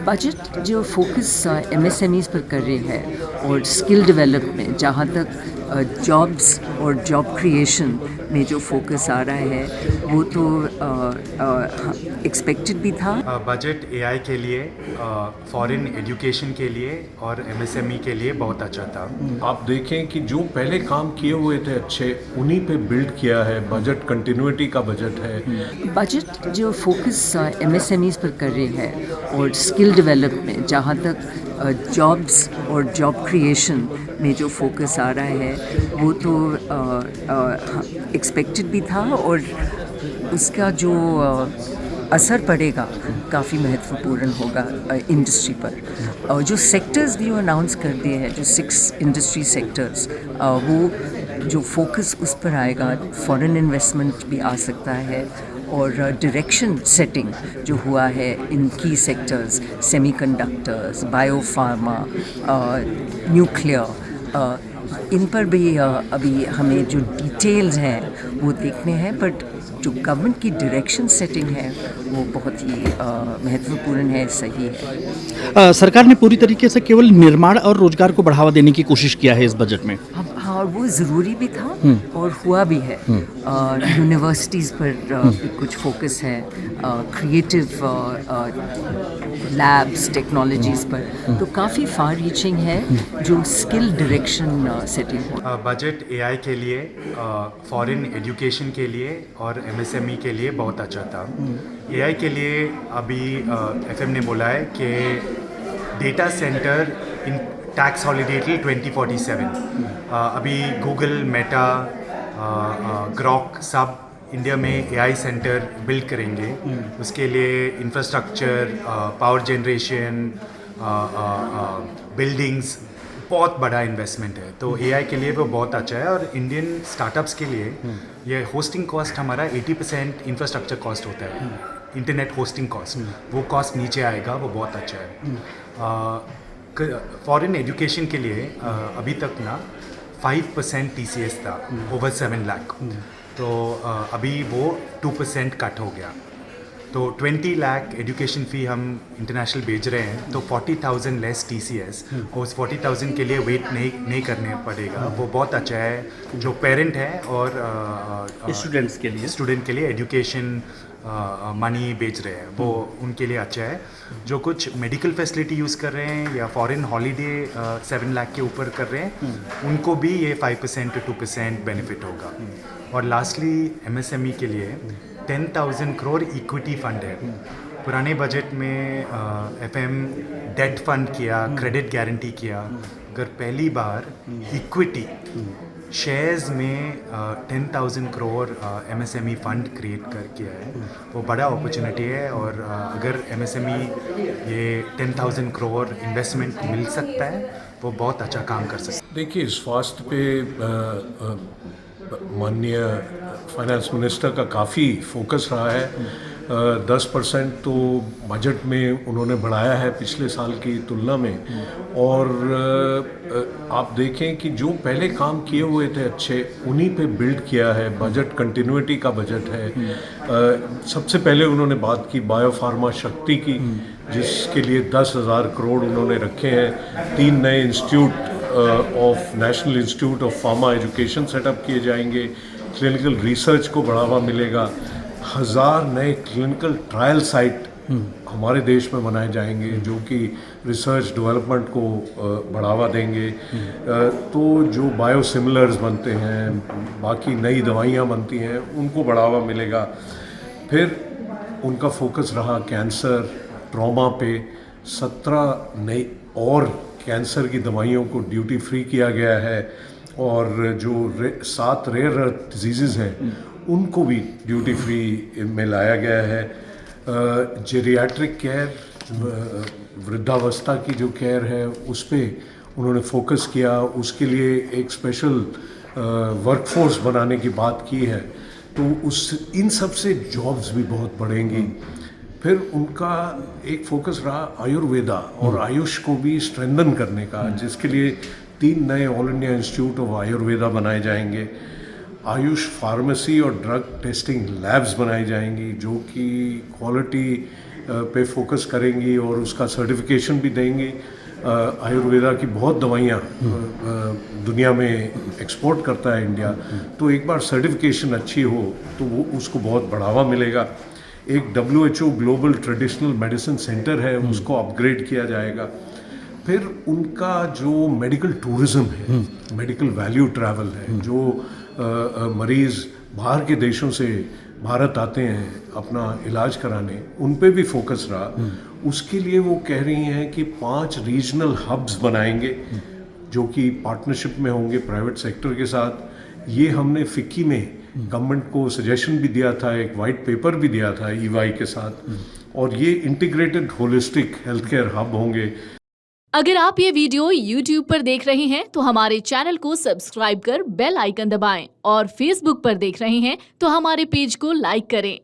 Budget जो focus MSMEs पर कर रही है और स्किल डेवलपमेंट, जहाँ तक जॉब्स और जॉब क्रिएशन में जो फोकस आ रहा है वो तो एक्सपेक्टेड भी था। बजट एआई के लिए, फॉरेन एजुकेशन के लिए और एमएसएमई के लिए बहुत अच्छा था। आप देखें कि जो पहले काम किए हुए थे अच्छे, उन्हीं पे बिल्ड किया है। बजट कंटिन्यूटी का बजट है। बजट जो फोकस एमएसएमईज़ पर कर रही है और स्किल डेवलपमेंट, जहाँ तक जॉब्स और जॉब क्रिएशन में जो फोकस आ रहा है वो तो एक्सपेक्टेड भी था और उसका जो असर पड़ेगा काफ़ी महत्वपूर्ण होगा इंडस्ट्री पर। और जो सेक्टर्स भी अनाउंस कर दिए हैं, जो 6 इंडस्ट्री सेक्टर्स, वो जो फोकस उस पर आएगा, फॉरेन इन्वेस्टमेंट भी आ सकता है और डायरेक्शन सेटिंग जो हुआ है इन की सेक्टर्स, सेमीकंडक्टर्स, बायोफार्मा, न्यूक्लियर, इन पर भी अभी हमें जो डिटेल्स हैं वो देखने हैं, बट जो गवर्नमेंट की डायरेक्शन सेटिंग है वो बहुत ही महत्वपूर्ण है, सही है। सरकार ने पूरी तरीके से केवल निर्माण और रोजगार को बढ़ावा देने की कोशिश किया है इस बजट में। हाँ, और वो ज़रूरी भी था और हुआ भी है। यूनिवर्सिटीज़ पर भी कुछ फोकस है, क्रिएटिव लैब्स, टेक्नोलॉजीज़ पर, तो काफ़ी फार रीचिंग है जो स्किल डायरेक्शन सेटिंग हो। बजट एआई के लिए, फॉरेन एजुकेशन के लिए और एमएसएमई के लिए बहुत अच्छा था। एआई के लिए अभी एफएम ने बोला है कि डेटा सेंटर इन टैक्स हॉलीडे टिल 2047। अभी गूगल, मेटा, ग्रॉक सब इंडिया में एआई सेंटर बिल्ड करेंगे। उसके लिए इंफ्रास्ट्रक्चर, पावर जनरेशन, बिल्डिंग्स, बहुत बड़ा इन्वेस्टमेंट है। तो एआई के लिए वो बहुत अच्छा है। और इंडियन स्टार्टअप्स के लिए ये होस्टिंग कॉस्ट हमारा 80% इंफ्रास्ट्रक्चर कॉस्ट होता है, इंटरनेट होस्टिंग कॉस्ट, वो कॉस्ट नीचे आएगा, वो बहुत अच्छा है। फॉरेन एजुकेशन के लिए अभी तक ना 5% टीसीएस था, ओवर 7 लाख। तो अभी वो 2% कट हो गया, तो 20 लाख एजुकेशन फ़ी हम इंटरनेशनल भेज रहे हैं, तो 40,000 लेस टीसीएस, और उस 40,000 के लिए वेट नहीं करने पड़ेगा। वो बहुत अच्छा है जो पेरेंट है और स्टूडेंट के लिए एजुकेशन मनी बेच रहे हैं, वो उनके लिए अच्छा है। जो कुछ मेडिकल फैसिलिटी यूज़ कर रहे हैं या फॉरेन हॉलीडे 7 लाख के ऊपर कर रहे हैं, उनको भी ये 5% to 2% बेनिफिट होगा। और लास्टली एमएसएमई के लिए 10,000 करोड़ इक्विटी फंड है। पुराने बजट में एफएम डेट फंड किया, क्रेडिट गारंटी किया। अगर पहली बार इक्विटी शेयर्स में 10,000 करोड़ एमएसएमई फंड क्रिएट कर किया है, वो बड़ा अपॉर्चुनिटी है। और अगर एमएसएमई ये 10,000 करोड़ इन्वेस्टमेंट मिल सकता है, वो बहुत अच्छा काम कर सकता है। देखिए, स्वास्थ्य पे माननीय फाइनेंस मिनिस्टर का काफ़ी फोकस रहा है। 10% तो बजट में उन्होंने बढ़ाया है पिछले साल की तुलना में। और आप देखें कि जो पहले काम किए हुए थे अच्छे, उन्हीं पे बिल्ड किया है। बजट कंटिन्यूटी का बजट है। सबसे पहले उन्होंने बात की बायोफार्मा शक्ति की, जिसके लिए 10,000 करोड़ उन्होंने रखे हैं। 3 नए institute of national institute of pharma education setup किए जाएंगे। क्लिनिकल रिसर्च को बढ़ावा मिलेगा। 1000 नए क्लिनिकल ट्रायल साइट हमारे देश में बनाए जाएंगे, जो कि रिसर्च डेवलपमेंट को बढ़ावा देंगे। तो जो बायोसिमिलर्स बनते हैं, बाकी नई दवाइयाँ बनती हैं, उनको बढ़ावा मिलेगा। फिर उनका फोकस रहा कैंसर, ट्रॉमा पे। 17 नई और कैंसर की दवाइयों को ड्यूटी फ्री किया गया है। और जो 7 रेयर अर्थ डिजीज़ हैं, उनको भी ड्यूटी फ्री में लाया गया है। जेरियाट्रिक केयर, वृद्धावस्था की जो केयर है, उस पर उन्होंने फोकस किया। उसके लिए एक स्पेशल वर्कफोर्स बनाने की बात की है। तो इन सब से जॉब्स भी बहुत बढ़ेंगी। फिर उनका एक फोकस रहा आयुर्वेदा और आयुष को भी स्ट्रेंथन करने का, जिसके लिए 3 नए all India institute of Ayurveda बनाए जाएंगे। आयुष फार्मेसी और ड्रग टेस्टिंग लैब्स बनाई जाएंगी, जो कि क्वालिटी पे फोकस करेंगी और उसका सर्टिफिकेशन भी देंगी। आयुर्वेदा की बहुत दवाइयाँ दुनिया में एक्सपोर्ट करता है इंडिया, तो एक बार सर्टिफिकेशन अच्छी हो तो वो उसको बहुत बढ़ावा मिलेगा। एक WHO global traditional medicine centre है, उसको अपग्रेड किया जाएगा। फिर उनका जो मेडिकल टूरिज़्म है, मेडिकल वैल्यू ट्रैवल है, जो मरीज़ बाहर के देशों से भारत आते हैं अपना इलाज कराने, उन पे भी फोकस रहा। उसके लिए वो कह रही हैं कि 5 रीजनल हब्स बनाएंगे जो कि पार्टनरशिप में होंगे प्राइवेट सेक्टर के साथ। ये हमने फिक्की में गवर्नमेंट को सजेशन भी दिया था, एक वाइट पेपर भी दिया था EY के साथ, और ये integrated holistic health care hub होंगे। अगर आप ये वीडियो YouTube पर देख रहे हैं तो हमारे चैनल को सब्सक्राइब कर बेल आइकन दबाएं, और Facebook पर देख रहे हैं तो हमारे पेज को लाइक करें।